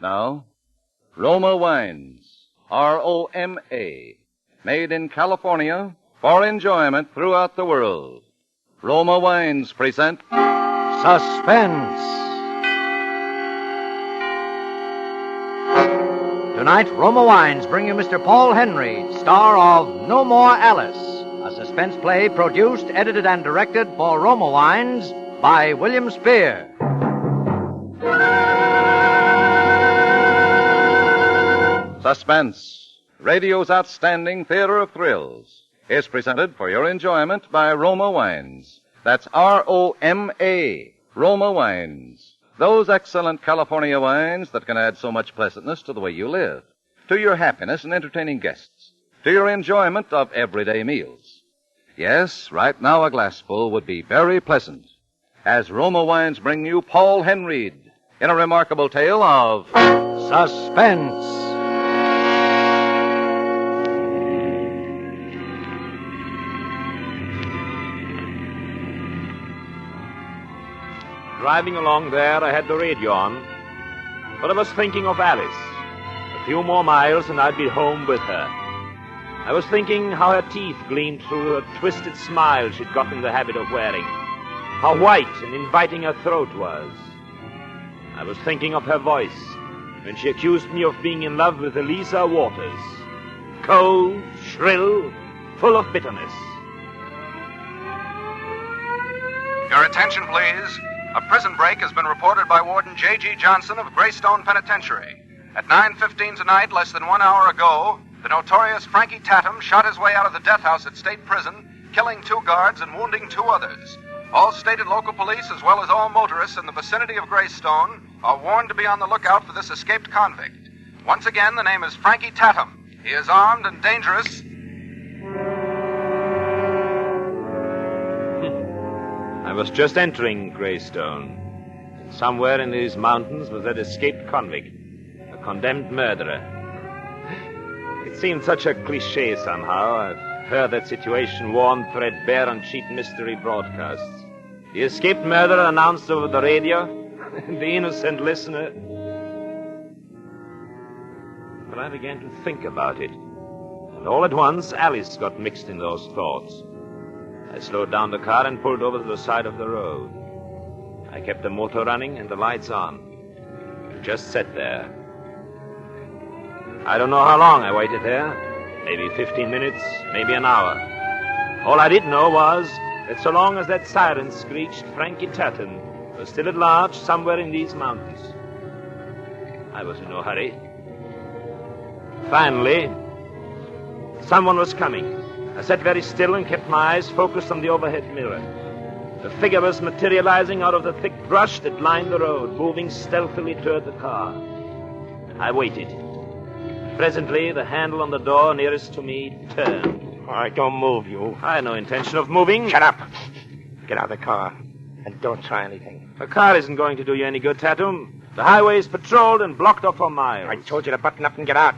Now, Roma Wines, R-O-M-A, made in California for enjoyment throughout the world. Roma Wines present Suspense. Tonight, Roma Wines bring you Mr. Paul Henry, star of No More Alice, a suspense play produced, edited, and directed for Roma Wines by William Spear. Suspense, radio's outstanding theater of thrills, is presented for your enjoyment by Roma Wines. That's R-O-M-A, Roma Wines. Those excellent California wines that can add so much pleasantness to the way you live, to your happiness in entertaining guests, to your enjoyment of everyday meals. Yes, right now a glassful would be very pleasant, as Roma Wines bring you Paul Henry in a remarkable tale of Suspense. Driving along there, I had the radio on, but I was thinking of Alice. A few more miles and I'd be home with her. I was thinking how her teeth gleamed through her twisted smile she'd got in the habit of wearing, how white and inviting her throat was. I was thinking of her voice when she accused me of being in love with Elisa Waters. Cold, shrill, full of bitterness. Your attention, please. A prison break has been reported by Warden J.G. Johnson of Greystone Penitentiary. At 9:15 tonight, less than 1 hour ago, the notorious Frankie Tatum shot his way out of the death house at State Prison, killing 2 guards and wounding 2 others. All state and local police, as well as all motorists in the vicinity of Greystone, are warned to be on the lookout for this escaped convict. Once again, the name is Frankie Tatum. He is armed and dangerous. I was just entering Greystone. Somewhere in these mountains was that escaped convict, a condemned murderer. It seemed such a cliché somehow. I've heard that situation worn threadbare on cheap mystery broadcasts. The escaped murderer announced over the radio, the innocent listener. But I began to think about it, and all at once Alice got mixed in those thoughts. I slowed down the car and pulled over to the side of the road. I kept the motor running and the lights on. Just sat there. I don't know how long I waited there. Maybe 15 minutes, maybe an hour. All I did know was that so long as that siren screeched, Frankie Tatum was still at large somewhere in these mountains. I was in no hurry. Finally, someone was coming. I sat very still and kept my eyes focused on the overhead mirror. The figure was materializing out of the thick brush that lined the road, moving stealthily toward the car. I waited. Presently, the handle on the door nearest to me turned. All right, don't move, you. I had no intention of moving. Shut up. Get out of the car. And don't try anything. The car isn't going to do you any good, Tatum. The highway is patrolled and blocked off for miles. I told you to button up and get out.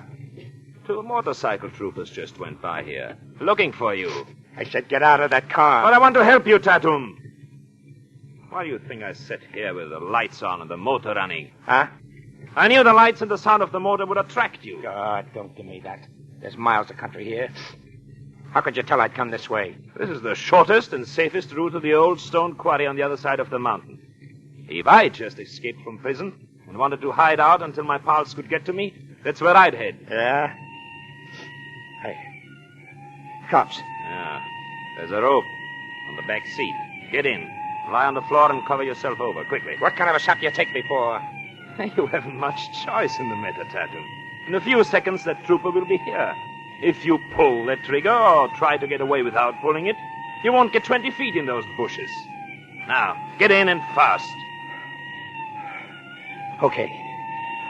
2 motorcycle troopers just went by here, looking for you. I said get out of that car. But I want to help you, Tatum. Why do you think I sat here with the lights on and the motor running? Huh? I knew the lights and the sound of the motor would attract you. God, don't give me that. There's miles of country here. How could you tell I'd come this way? This is the shortest and safest route to the old stone quarry on the other side of the mountain. If I just escaped from prison and wanted to hide out until my pals could get to me, that's where I'd head. Yeah? Hey. Cops. Yeah. There's a rope on the back seat. Get in. Lie on the floor and cover yourself over, quickly. What kind of a shot do you take me for? You haven't much choice in the matter, Tatum. In a few seconds, that trooper will be here. If you pull that trigger or try to get away without pulling it, you won't get 20 feet in those bushes. Now, get in and fast. Okay.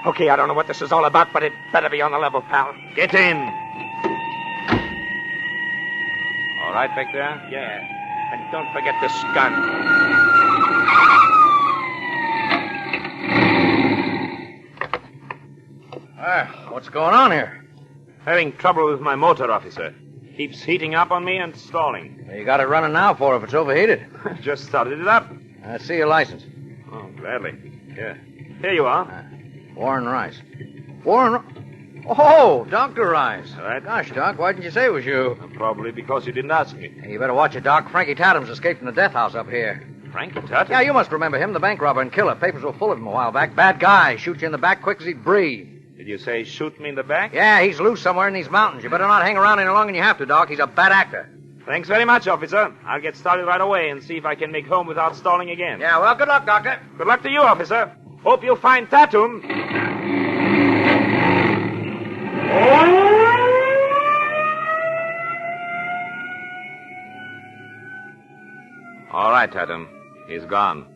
Okay, I don't know what this is all about, but it better be on the level, pal. Get in. All right back there? Yeah. And don't forget this gun. What's going on here? Having trouble with my motor, officer. Keeps heating up on me and stalling. Well, you got it running now for if it's overheated. Just started it up. I see your license. Oh, gladly. Here you are. Warren Rice. Oh, Dr. Rice. All right. Gosh, Doc, why didn't you say it was you? Probably because you didn't ask me. Hey, you better watch it, Doc. Frankie Tatum's escaped from the death house up here. Frankie Tatum? Yeah, you must remember him, the bank robber and killer. Papers were full of him a while back. Bad guy. Shoot you in the back quick as he'd breathe. Did you say shoot me in the back? Yeah, he's loose somewhere in these mountains. You better not hang around any longer than you have to, Doc. He's a bad actor. Thanks very much, officer. I'll get started right away and see if I can make home without stalling again. Yeah, well, good luck, Doctor. Good luck to you, officer. Hope you'll find Tatum. All right, Tatum. He's gone.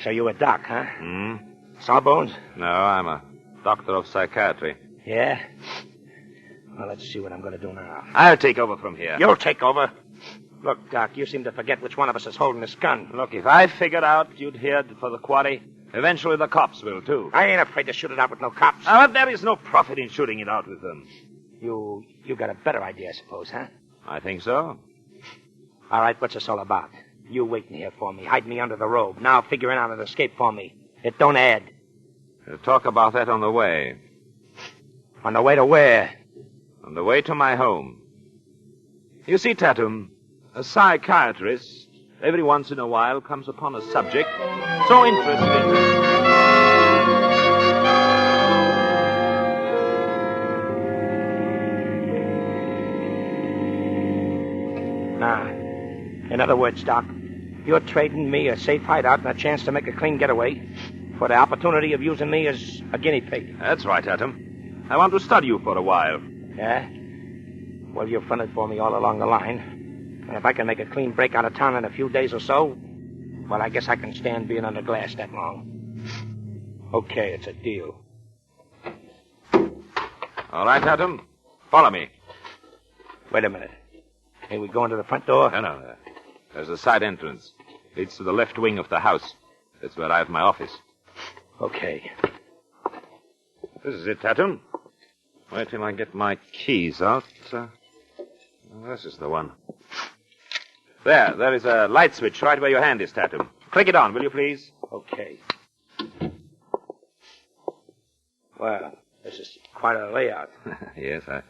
So you a doc, huh? Hmm? Sawbones? No, I'm a doctor of psychiatry. Yeah? Well, let's see what I'm going to do now. I'll take over from here. You'll take over. Look, Doc, you seem to forget which one of us is holding this gun. Look, if I figured out you'd head for the quarry, eventually the cops will, too. I ain't afraid to shoot it out with no cops. But there is no profit in shooting it out with them. You got a better idea, I suppose, huh? I think so. All right, what's this all about? You waiting here for me, hide me under the robe, now figuring out an escape for me. It don't add. We'll talk about that on the way. On the way to where? On the way to my home. You see, Tatum, a psychiatrist every once in a while comes upon a subject so interesting. Nah. In other words, Doc, you're trading me a safe hideout and a chance to make a clean getaway for the opportunity of using me as a guinea pig. That's right, Tatum. I want to study you for a while. Yeah? Well, you've fronted for me all along the line. And if I can make a clean break out of town in a few days or so, well, I guess I can stand being under glass that long. Okay, it's a deal. All right, Tatum. Follow me. Wait a minute. Hey, we going to the front door? No. There's a side entrance. Leads to the left wing of the house. That's where I have my office. Okay. This is it, Tatum. Wait till I get my keys out. This is the one. There is a light switch right where your hand is, Tatum. Click it on, will you please? Okay. Well, this is quite a layout. Yes, I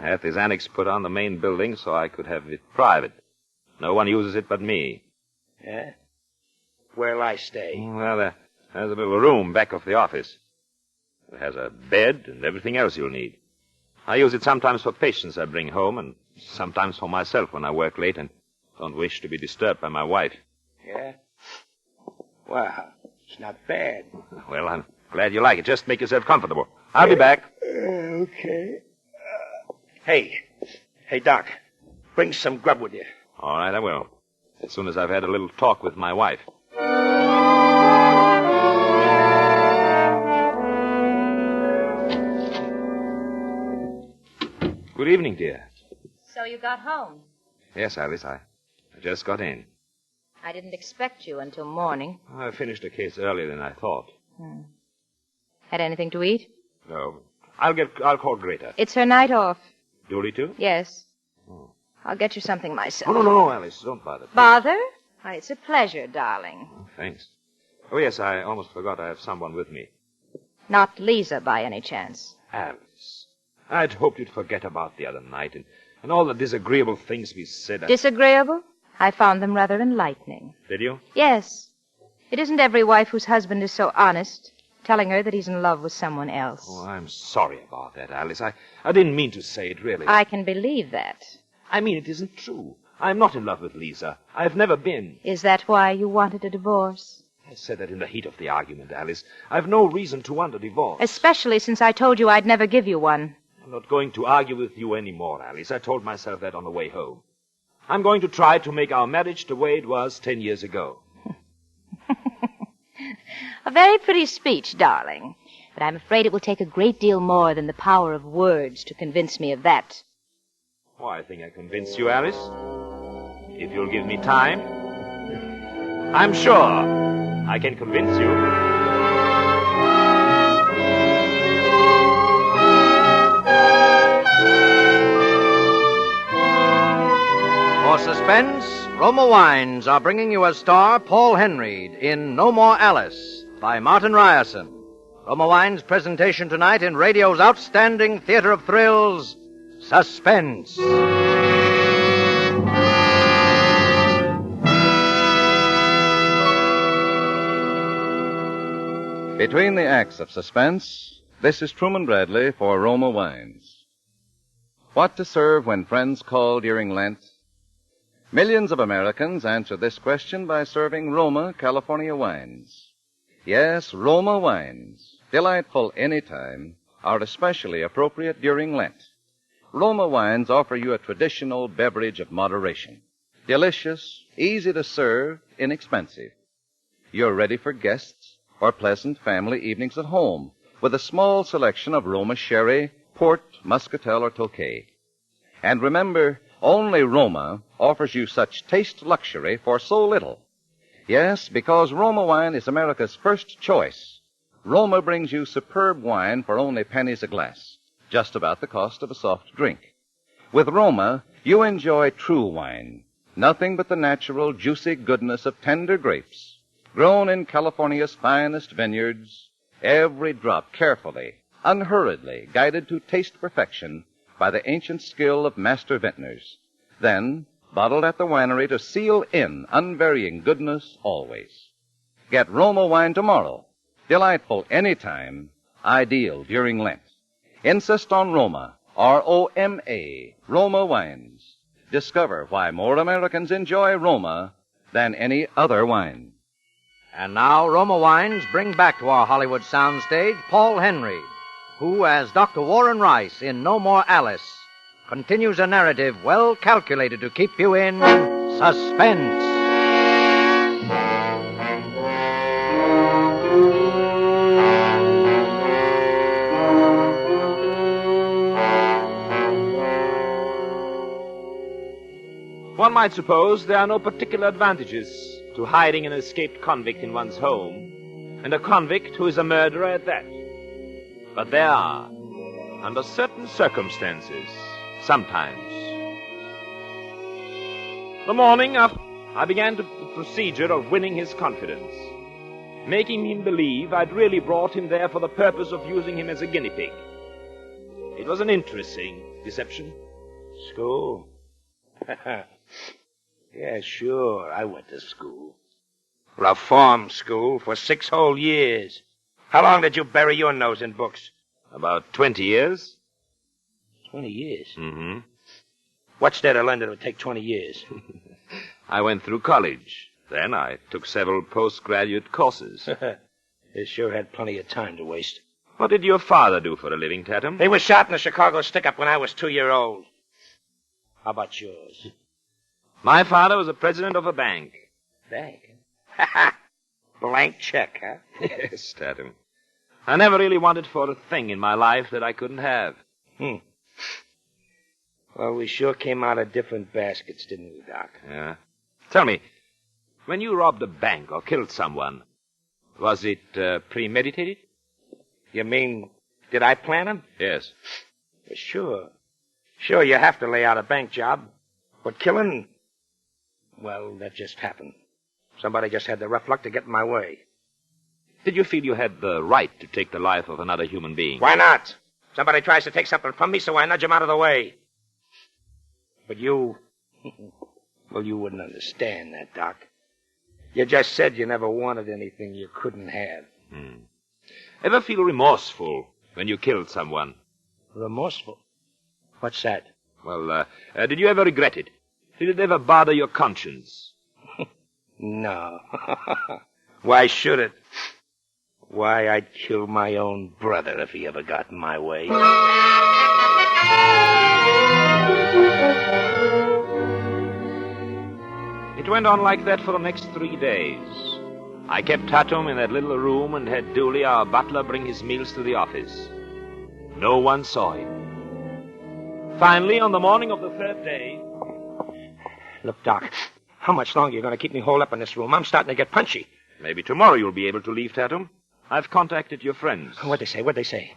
had this annex put on the main building so I could have it private. No one uses it but me. Yeah? Where'll I stay? Well, there's a little room back of the office. It has a bed and everything else you'll need. I use it sometimes for patients I bring home and sometimes for myself when I work late and don't wish to be disturbed by my wife. Yeah? Well, it's not bad. Well, I'm glad you like it. Just make yourself comfortable. I'll be back. Okay. Hey, Doc, bring some grub with you. All right, I will. As soon as I've had a little talk with my wife. Good evening, dear. So you got home? Yes, Alice, I just got in. I didn't expect you until morning. I finished the case earlier than I thought. Had anything to eat? No. I'll call Greta. It's her night off. Julie, too? Yes. Oh. I'll get you something myself. Oh, no, Alice. Don't bother. Please. Bother? Why, it's a pleasure, darling. Oh, thanks. Oh, yes, I almost forgot I have someone with me. Not Lisa, by any chance. Alice. I'd hoped you'd forget about the other night and all the disagreeable things we said. Disagreeable? I found them rather enlightening. Did you? Yes. It isn't every wife whose husband is so honest, telling her that he's in love with someone else. Oh, I'm sorry about that, Alice. I didn't mean to say it, really. I can believe that. I mean, it isn't true. I'm not in love with Lisa. I've never been. Is that why you wanted a divorce? I said that in the heat of the argument, Alice. I've no reason to want a divorce. Especially since I told you I'd never give you one. I'm not going to argue with you anymore, Alice. I told myself that on the way home. I'm going to try to make our marriage the way it was 10 years ago. A very pretty speech, darling. But I'm afraid it will take a great deal more than the power of words to convince me of that. Oh, I think I convinced you, Alice. If you'll give me time. I'm sure I can convince you. For Suspense, Roma Wines are bringing you as star Paul Henry in No More Alice, by Martin Ryerson. Roma Wine's presentation tonight in radio's outstanding theater of thrills, Suspense. Between the acts of Suspense, this is Truman Bradley for Roma Wines. What to serve when friends call during Lent? Millions of Americans answer this question by serving Roma California wines. Yes, Roma wines, delightful any time, are especially appropriate during Lent. Roma wines offer you a traditional beverage of moderation. Delicious, easy to serve, inexpensive. You're ready for guests or pleasant family evenings at home with a small selection of Roma sherry, port, muscatel, or Tokay. And remember, only Roma offers you such taste luxury for so little. Yes, because Roma wine is America's first choice. Roma brings you superb wine for only pennies a glass, just about the cost of a soft drink. With Roma, you enjoy true wine, nothing but the natural, juicy goodness of tender grapes, grown in California's finest vineyards, every drop carefully, unhurriedly, guided to taste perfection by the ancient skill of master vintners, then bottled at the winery to seal in unvarying goodness always. Get Roma wine tomorrow. Delightful any time, ideal during Lent. Insist on Roma, R-O-M-A, Roma wines. Discover why more Americans enjoy Roma than any other wine. And now, Roma Wines bring back to our Hollywood soundstage Paul Henry, who, as Dr. Warren Rice in No More Alice, continues a narrative well calculated to keep you in suspense. One might suppose there are no particular advantages to hiding an escaped convict in one's home, and a convict who is a murderer at that. But there are, under certain circumstances, sometimes. The morning after, I began the procedure of winning his confidence, making him believe I'd really brought him there for the purpose of using him as a guinea pig. It was an interesting deception. School? Yeah, sure. I went to school. Reform school for 6 whole years. How long did you bury your nose in books? About 20 years. 20 years? Mm-hmm. What's there to learn that would take 20 years? I went through college. Then I took several postgraduate courses. You sure had plenty of time to waste. What did your father do for a living, Tatum? He was shot in the Chicago stick-up when I was 2-year-old. How about yours? My father was the president of a bank. Bank? Blank check, huh? Yes, Tatum. I never really wanted for a thing in my life that I couldn't have. Well, we sure came out of different baskets, didn't we, Doc? Yeah. Tell me, when you robbed a bank or killed someone, was it premeditated? You mean, did I plan them? Yes. Well, sure. Sure, you have to lay out a bank job. But killing, well, that just happened. Somebody just had the rough luck to get in my way. Did you feel you had the right to take the life of another human being? Why not? Somebody tries to take something from me, so I nudge him out of the way. But you... Well, you wouldn't understand that, Doc. You just said you never wanted anything you couldn't have. Ever feel remorseful when you killed someone? Remorseful? What's that? Well, did you ever regret it? Did it ever bother your conscience? No. Why should it? Why, I'd kill my own brother if he ever got in my way. It went on like that for the next 3 days. I kept Tatum in that little room and had Dooley, our butler, bring his meals to the office. No one saw him. Finally, on the morning of the 3rd day... Look, Doc, how much longer are you going to keep me holed up in this room? I'm starting to get punchy. Maybe tomorrow you'll be able to leave, Tatum. I've contacted your friends. What'd they say? Well, they said,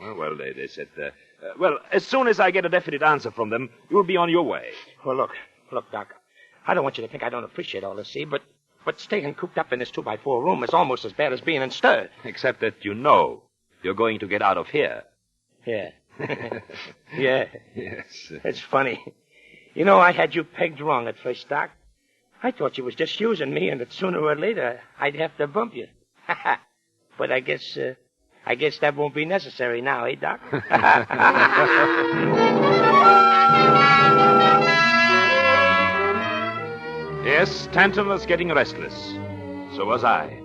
as soon as I get a definite answer from them, you'll be on your way. Well, look, Doc, I don't want you to think I don't appreciate all this, see, but But staying cooped up in this 2x4 room is almost as bad as being in stir. Except that you know you're going to get out of here. Yeah. Yeah. Yes. It's funny. You know, I had you pegged wrong at first, Doc. I thought you was just using me, and that sooner or later I'd have to bump you. But I guess that won't be necessary now, eh, Doc? Yes, Stanton was getting restless. So was I.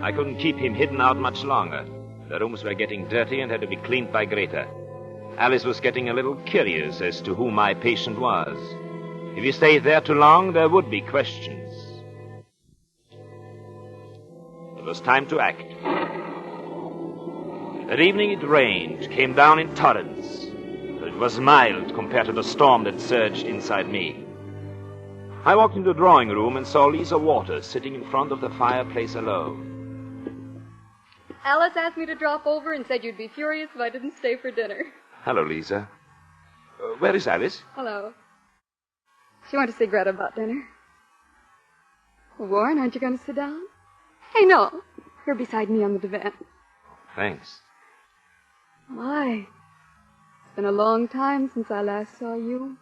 I couldn't keep him hidden out much longer. The rooms were getting dirty and had to be cleaned by Greta. Alice was getting a little curious as to who my patient was. If he stayed there too long, there would be questions. It was time to act. That evening it rained, came down in torrents, but it was mild compared to the storm that surged inside me. I walked into the drawing room and saw Lisa Waters sitting in front of the fireplace alone. Alice asked me to drop over and said you'd be furious if I didn't stay for dinner. Hello, Lisa. Where is Alice? Hello. She went to see Greta about dinner. Well, Warren, aren't you going to sit down? Hey, no. You're beside me on the divan. Thanks. My. It's been a long time since I last saw you.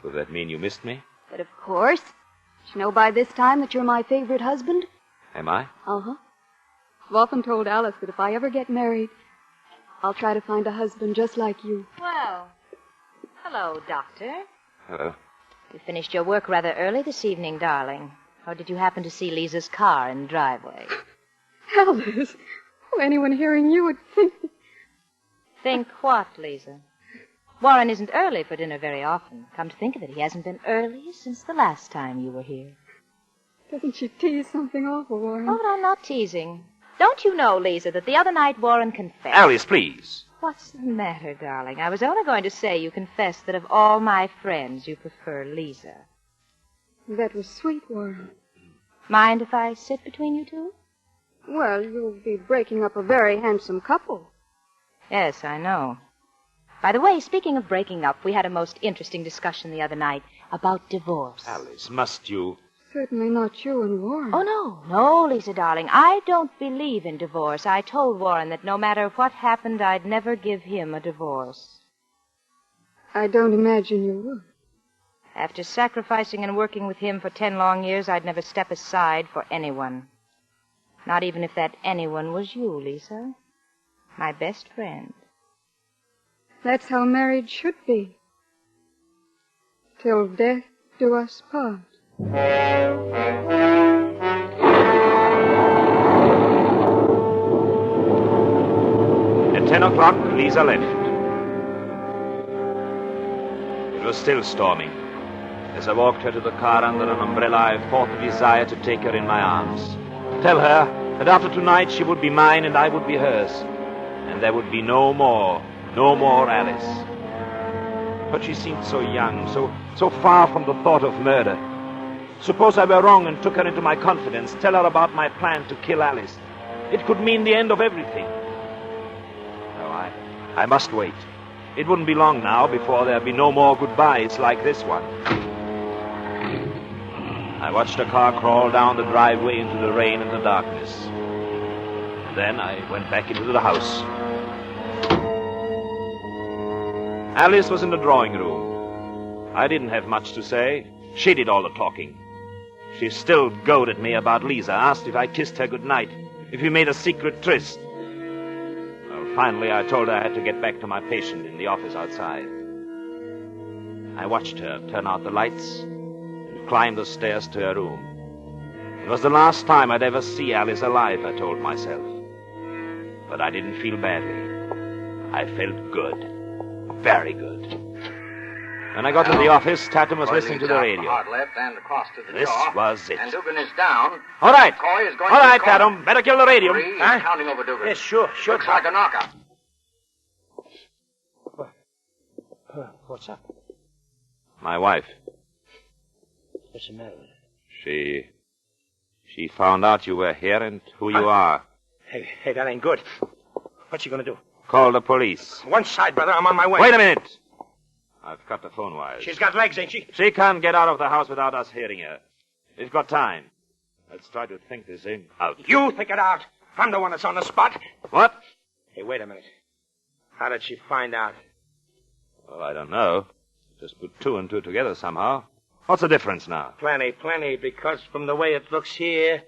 Does that mean you missed me? But of course. Did you know by this time that you're my favorite husband? Am I? Uh-huh. I've often told Alice that if I ever get married, I'll try to find a husband just like you. Well, hello, Doctor. Hello. You finished your work rather early this evening, darling. Or did you happen to see Lisa's car in the driveway? Alice, anyone hearing you would think... Think what, Lisa? Warren isn't early for dinner very often. Come to think of it, he hasn't been early since the last time you were here. Doesn't she tease something awful, Warren? Oh, no, I'm not teasing. Don't you know, Lisa, that the other night Warren confessed... Alice, please. What's the matter, darling? I was only going to say you confessed that of all my friends, you prefer Lisa. That was sweet, Warren. Mind if I sit between you two? Well, you'll be breaking up a very handsome couple. Yes, I know. By the way, speaking of breaking up, we had a most interesting discussion the other night about divorce. Alice, must you... Certainly not you and Warren. Oh, no, Lisa, darling. I don't believe in divorce. I told Warren that no matter what happened, I'd never give him a divorce. I don't imagine you would. After sacrificing and working with him for 10 long years, I'd never step aside for anyone. Not even if that anyone was you, Lisa. My best friend. That's how marriage should be. Till death do us part. At 10 o'clock, Lisa left. It was still storming. As I walked her to the car under an umbrella, I fought the desire to take her in my arms. Tell her that after tonight she would be mine and I would be hers. And there would be no more Alice. But she seemed so young, so far from the thought of murder. Suppose I were wrong and took her into my confidence, tell her about my plan to kill Alice. It could mean the end of everything. No, I must wait. It wouldn't be long now before there'd be no more goodbyes like this one. I watched the car crawl down the driveway into the rain and the darkness. Then I went back into the house. Alice was in the drawing room. I didn't have much to say. She did all the talking. She still goaded me about Lisa, asked if I kissed her goodnight, if we made a secret tryst. Well, finally I told her I had to get back to my patient in the office outside. I watched her turn out the lights and climb the stairs to her room. It was the last time I'd ever see Alice alive, I told myself. But I didn't feel badly. I felt good. Very good. When I got to the office, Tatum was listening to the radio. Hard left and across to the This jaw. was it. And Dugan is down. All right. McCoy is going All to right, the corner. Tatum. Better kill the radium. Three, Huh? counting over Dugan. Yes, sure. Looks like a knockout. What's up? My wife. What's the matter with her? She found out you were here and who you are. Hey, that ain't good. What's she gonna do? Call the police. One side, brother. I'm on my way. Wait a minute. I've cut the phone wires. She's got legs, ain't she? She can't get out of the house without us hearing her. We've got time. Let's try to think this thing out. You think it out. I'm the one that's on the spot. What? Hey, wait a minute. How did she find out? Well, I don't know. Just put two and two together somehow. What's the difference now? Plenty, because from the way it looks here,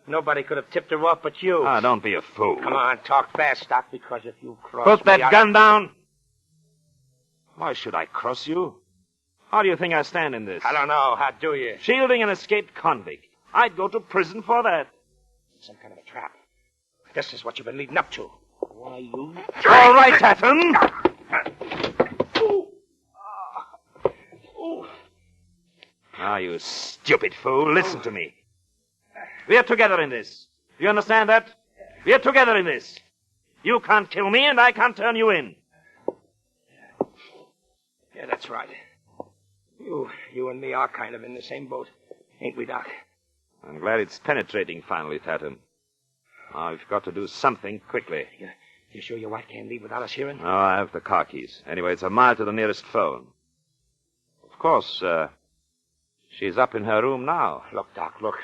nobody could have tipped her off but you. Ah, don't be a fool. Come on, talk fast, Doc, because if you cross Put me, that gun down. Why should I cross you? How do you think I stand in this? I don't know. How do you? Shielding an escaped convict. I'd go to prison for that. Some kind of a trap. This is what you've been leading up to. Why, you... All right, Tatum. Now, you stupid fool, listen to me. We're together in this. You understand that? We're together in this. You can't kill me, and I can't turn you in. Yeah, that's right. You and me are kind of in the same boat, ain't we, Doc? I'm glad it's penetrating finally, Tatum. Now, we've got to do something quickly. You sure your wife can't leave without us hearing? No, I have the car keys. Anyway, it's a mile to the nearest phone. Of course, she's up in her room now. Look, Doc, look.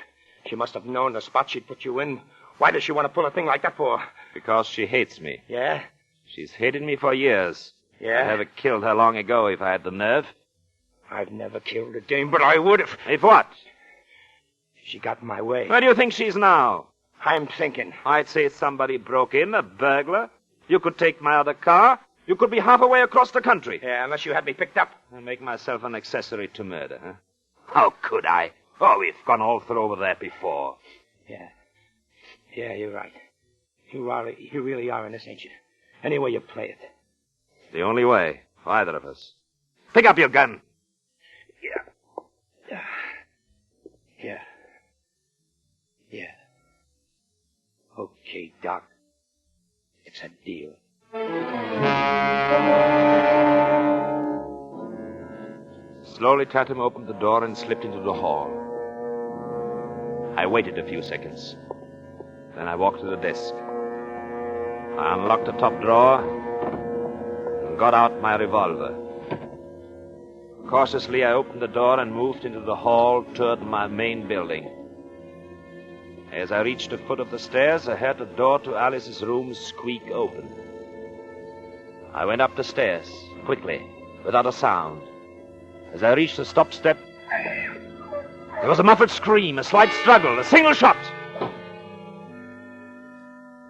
She must have known the spot she'd put you in. Why does she want to pull a thing like that for? Because she hates me. Yeah? She's hated me for years. Yeah? I'd have killed her long ago if I had the nerve. I've never killed a dame, but I would if... If what? She got in my way. Where do you think she's now? I'm thinking. I'd say somebody broke in, a burglar. You could take my other car. You could be half a way across the country. Yeah, unless you had me picked up. And make myself an accessory to murder, huh? How could I? Oh, we've gone all through over that before. Yeah. Yeah, you're right. You really are in this, ain't you? Any way you play it. The only way, for either of us. Pick up your gun. Yeah. Okay, Doc. It's a deal. Slowly, Tatum opened the door and slipped into the hall. I waited a few seconds. Then I walked to the desk. I unlocked the top drawer and got out my revolver. Cautiously, I opened the door and moved into the hall toward my main building. As I reached the foot of the stairs, I heard the door to Alice's room squeak open. I went up the stairs, quickly, without a sound. As I reached the stop step, there was a muffled scream, a slight struggle, a single shot.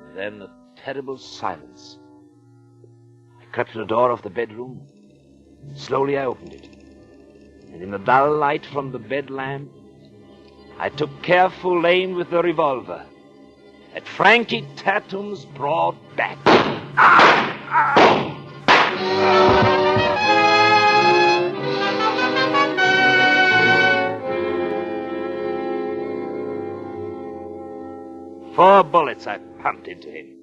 And then a terrible silence. I crept to the door of the bedroom. Slowly I opened it. And in the dull light from the bed lamp, I took careful aim with the revolver at Frankie Tatum's broad back. Four bullets I pumped into him.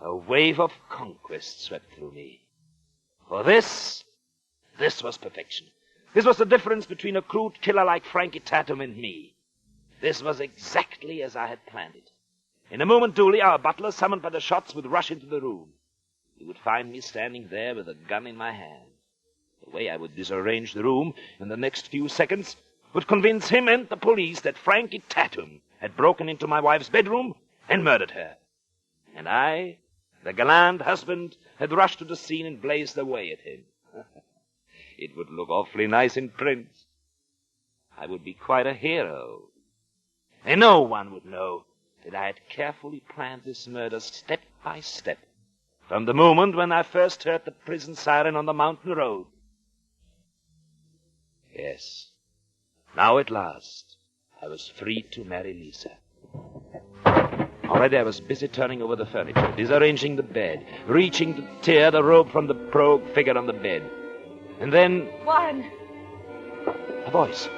A wave of conquest swept through me. For this was perfection. This was the difference between a crude killer like Frankie Tatum and me. This was exactly as I had planned it. In a moment, Dooley, our butler, summoned by the shots, would rush into the room. He would find me standing there with a gun in my hand. The way I would disarrange the room in the next few seconds would convince him and the police that Frankie Tatum had broken into my wife's bedroom and murdered her. And I, the gallant husband, had rushed to the scene and blazed away at him. It would look awfully nice in print. I would be quite a hero. And no one would know that I had carefully planned this murder step by step, from the moment when I first heard the prison siren on the mountain road. Yes, now at last, I was free to marry Lisa. Already I was busy turning over the furniture, disarranging the bed, reaching to tear the robe from the prone figure on the bed. And then... Warren! A voice.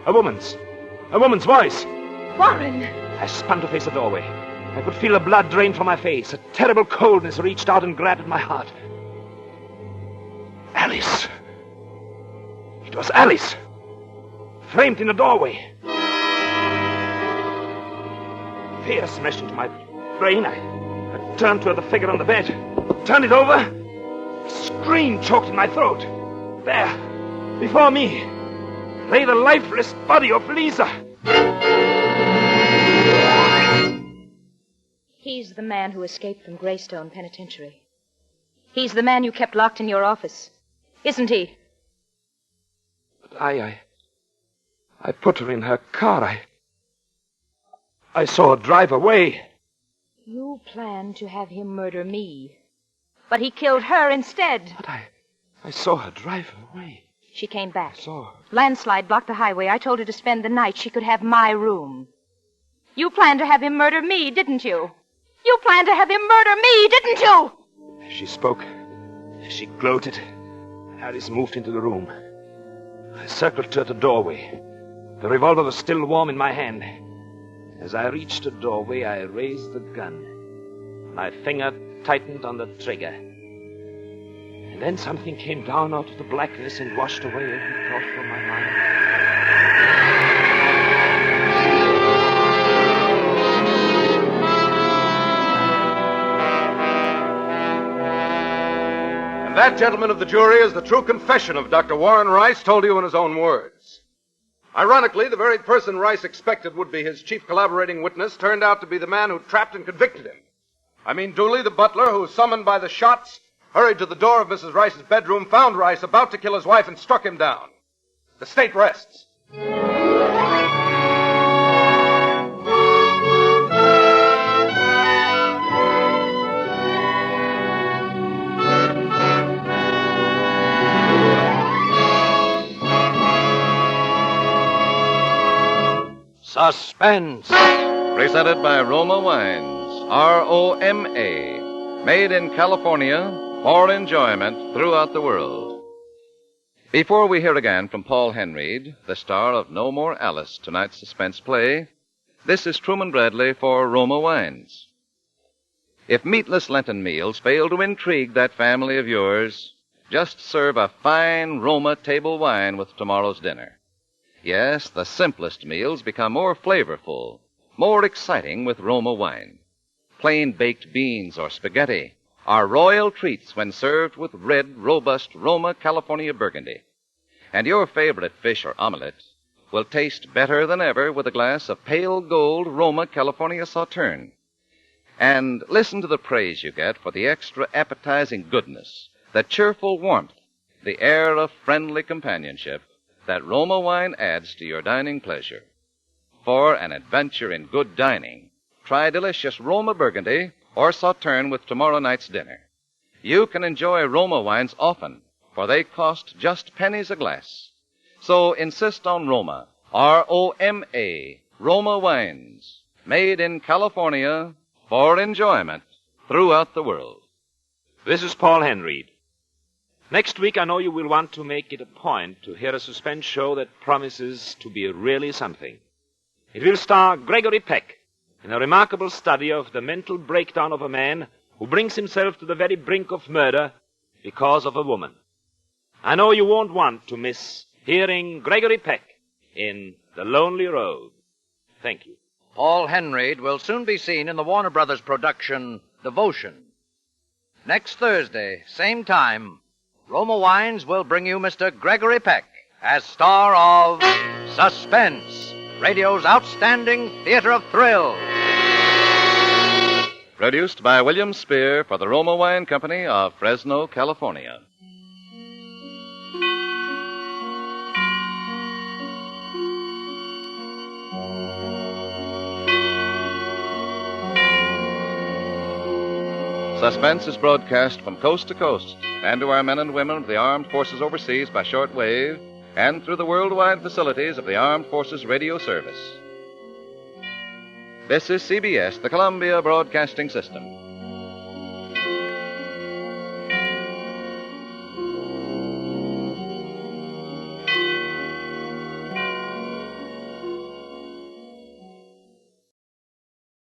A woman's voice! Warren! I spun to face the doorway. I could feel the blood drain from my face. A terrible coldness reached out and grabbed at my heart. Alice! It was Alice! Framed in the doorway. Fear smashed into my brain. I turned toward the figure on the bed. Turned it over. A scream choked in my throat. There, before me. lay the lifeless body of Lisa. He's the man who escaped from Greystone Penitentiary. He's the man you kept locked in your office. Isn't he? But I put her in her car. I saw her drive away. You planned to have him murder me. But he killed her instead. But I saw her drive away. She came back. I saw her. Landslide blocked the highway. I told her to spend the night. She could have my room. You planned to have him murder me, didn't you? You planned to have him murder me, didn't you? As she spoke, as she gloated, Alice moved into the room. I circled to the doorway. The revolver was still warm in my hand. As I reached the doorway, I raised the gun. My finger tightened on the trigger. And then something came down out of the blackness and washed away every thought from my mind. And that, gentlemen of the jury, is the true confession of Dr. Warren Rice, told you in his own words. Ironically, the very person Rice expected would be his chief collaborating witness turned out to be the man who trapped and convicted him. I mean Dooley, the butler, who, summoned by the shots, hurried to the door of Mrs. Rice's bedroom, found Rice about to kill his wife, and struck him down. The state rests. Suspense. Presented by Roma Wines, R-O-M-A, made in California for enjoyment throughout the world. Before we hear again from Paul Henreid, the star of No More Alice, tonight's suspense play, this is Truman Bradley for Roma Wines. If meatless Lenten meals fail to intrigue that family of yours, just serve a fine Roma table wine with tomorrow's dinner. Yes, the simplest meals become more flavorful, more exciting with Roma wine. Plain baked beans or spaghetti are royal treats when served with red, robust Roma California Burgundy. And your favorite fish or omelette will taste better than ever with a glass of pale gold Roma California Sauterne. And listen to the praise you get for the extra appetizing goodness, the cheerful warmth, the air of friendly companionship that Roma wine adds to your dining pleasure. For an adventure in good dining, try delicious Roma Burgundy or Sauterne with tomorrow night's dinner. You can enjoy Roma wines often, for they cost just pennies a glass. So insist on Roma, R-O-M-A, Roma wines, made in California for enjoyment throughout the world. This is Paul Henreid. Next week, I know you will want to make it a point to hear a suspense show that promises to be really something. It will star Gregory Peck in a remarkable study of the mental breakdown of a man who brings himself to the very brink of murder because of a woman. I know you won't want to miss hearing Gregory Peck in The Lonely Road. Thank you. Paul Henreid will soon be seen in the Warner Brothers production, Devotion. Next Thursday, same time, Roma Wines will bring you Mr. Gregory Peck as star of Suspense, radio's outstanding theater of thrill. Produced by William Spear for the Roma Wine Company of Fresno, California. Suspense is broadcast from coast to coast and to our men and women of the armed forces overseas by shortwave and through the worldwide facilities of the Armed Forces Radio Service. This is CBS, the Columbia Broadcasting System.